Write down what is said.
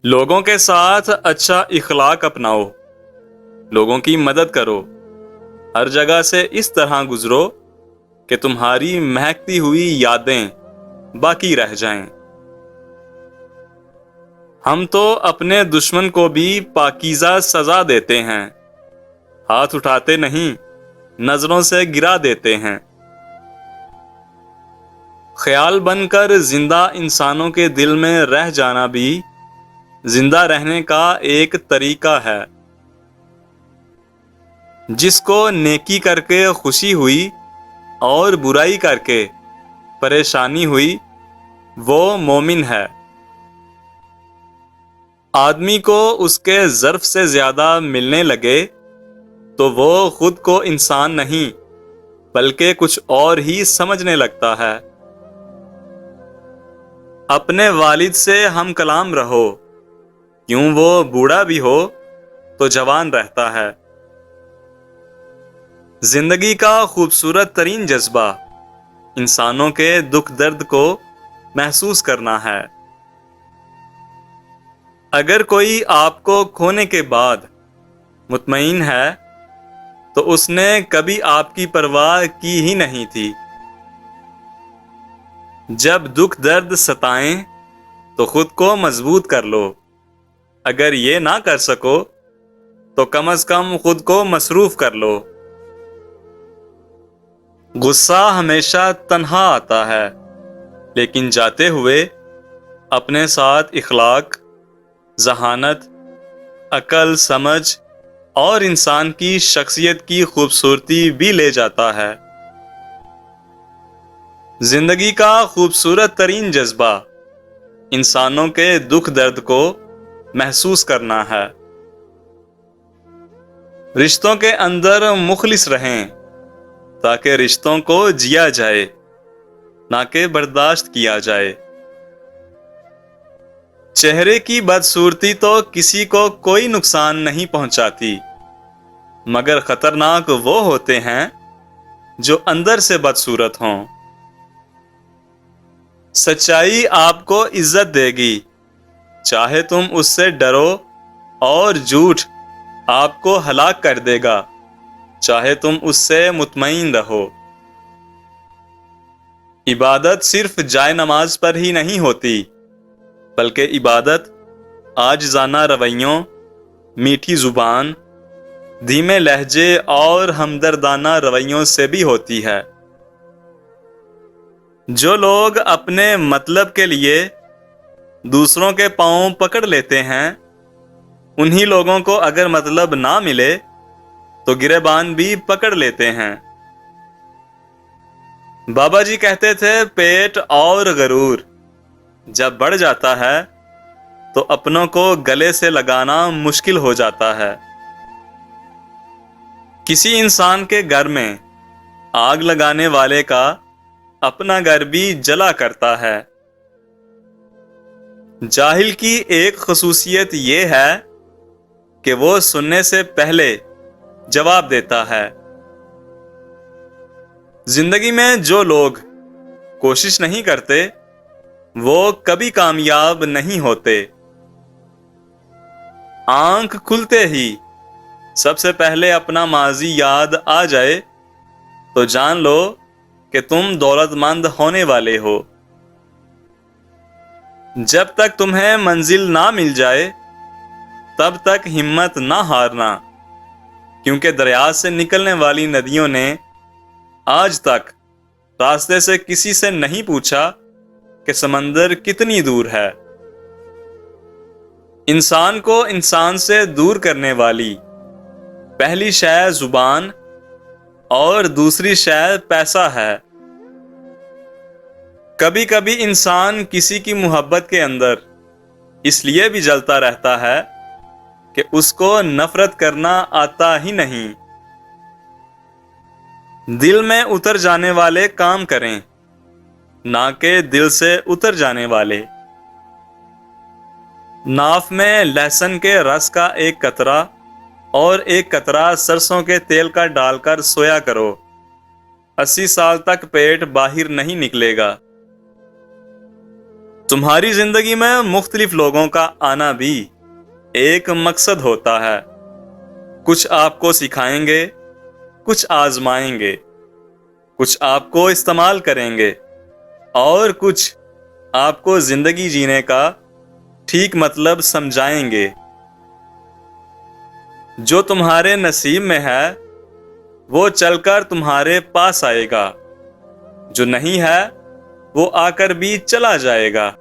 لوگوں کے ساتھ اچھا اخلاق اپناؤ، لوگوں کی مدد کرو، ہر جگہ سے اس طرح گزرو کہ تمہاری مہکتی ہوئی یادیں باقی رہ جائیں۔ ہم تو اپنے دشمن کو بھی پاکیزہ سزا دیتے ہیں، ہاتھ اٹھاتے نہیں، نظروں سے گرا دیتے ہیں۔ خیال بن کر زندہ انسانوں کے دل میں رہ جانا بھی زندہ رہنے کا ایک طریقہ ہے۔ جس کو نیکی کر کے خوشی ہوئی اور برائی کر کے پریشانی ہوئی، وہ مومن ہے۔ آدمی کو اس کے ظرف سے زیادہ ملنے لگے تو وہ خود کو انسان نہیں بلکہ کچھ اور ہی سمجھنے لگتا ہے۔ اپنے والد سے ہم کلام رہو، کیوں وہ بوڑھا بھی ہو تو جوان رہتا ہے۔ زندگی کا خوبصورت ترین جذبہ انسانوں کے دکھ درد کو محسوس کرنا ہے۔ اگر کوئی آپ کو کھونے کے بعد مطمئن ہے تو اس نے کبھی آپ کی پرواہ کی ہی نہیں تھی۔ جب دکھ درد ستائیں تو خود کو مضبوط کر لو، اگر یہ نہ کر سکو تو کم از کم خود کو مصروف کر لو۔ غصہ ہمیشہ تنہا آتا ہے، لیکن جاتے ہوئے اپنے ساتھ اخلاق، ذہانت، عقل، سمجھ اور انسان کی شخصیت کی خوبصورتی بھی لے جاتا ہے۔ زندگی کا خوبصورت ترین جذبہ انسانوں کے دکھ درد کو محسوس کرنا ہے۔ رشتوں کے اندر مخلص رہیں تاکہ رشتوں کو جیا جائے، نہ کہ برداشت کیا جائے۔ چہرے کی بدصورتی تو کسی کو کوئی نقصان نہیں پہنچاتی، مگر خطرناک وہ ہوتے ہیں جو اندر سے بدصورت ہوں۔ سچائی آپ کو عزت دے گی، چاہے تم اس سے ڈرو، اور جھوٹ آپ کو ہلاک کر دے گا، چاہے تم اس سے مطمئن رہو۔ عبادت صرف جائے نماز پر ہی نہیں ہوتی، بلکہ عبادت عاجزانہ رویوں، میٹھی زبان، دھیمے لہجے اور ہمدردانہ رویوں سے بھی ہوتی ہے۔ جو لوگ اپنے مطلب کے لیے دوسروں کے پاؤں پکڑ لیتے ہیں، انہی لوگوں کو اگر مطلب نہ ملے تو گریبان بھی پکڑ لیتے ہیں۔ بابا جی کہتے تھے، پیٹ اور غرور جب بڑھ جاتا ہے تو اپنوں کو گلے سے لگانا مشکل ہو جاتا ہے۔ کسی انسان کے گھر میں آگ لگانے والے کا اپنا گھر بھی جلا کرتا ہے۔ جاہل کی ایک خصوصیت یہ ہے کہ وہ سننے سے پہلے جواب دیتا ہے۔ زندگی میں جو لوگ کوشش نہیں کرتے وہ کبھی کامیاب نہیں ہوتے۔ آنکھ کھلتے ہی سب سے پہلے اپنا ماضی یاد آ جائے تو جان لو کہ تم دولت مند ہونے والے ہو۔ جب تک تمہیں منزل نہ مل جائے تب تک ہمت نہ ہارنا، کیونکہ دریا سے نکلنے والی ندیوں نے آج تک راستے سے کسی سے نہیں پوچھا کہ سمندر کتنی دور ہے۔ انسان کو انسان سے دور کرنے والی پہلی شے زبان اور دوسری شے پیسہ ہے۔ کبھی کبھی انسان کسی کی محبت کے اندر اس لیے بھی جلتا رہتا ہے کہ اس کو نفرت کرنا آتا ہی نہیں۔ دل میں اتر جانے والے کام کریں، نہ کہ دل سے اتر جانے والے۔ ناف میں لہسن کے رس کا ایک قطرہ اور ایک قطرہ سرسوں کے تیل کا ڈال کر سویا کرو، 80 سال تک پیٹ باہر نہیں نکلے گا۔ تمہاری زندگی میں مختلف لوگوں کا آنا بھی ایک مقصد ہوتا ہے۔ کچھ آپ کو سکھائیں گے، کچھ آزمائیں گے، کچھ آپ کو استعمال کریں گے اور کچھ آپ کو زندگی جینے کا ٹھیک مطلب سمجھائیں گے۔ جو تمہارے نصیب میں ہے وہ چل کر تمہارے پاس آئے گا، جو نہیں ہے وہ آ کر بھی چلا جائے گا۔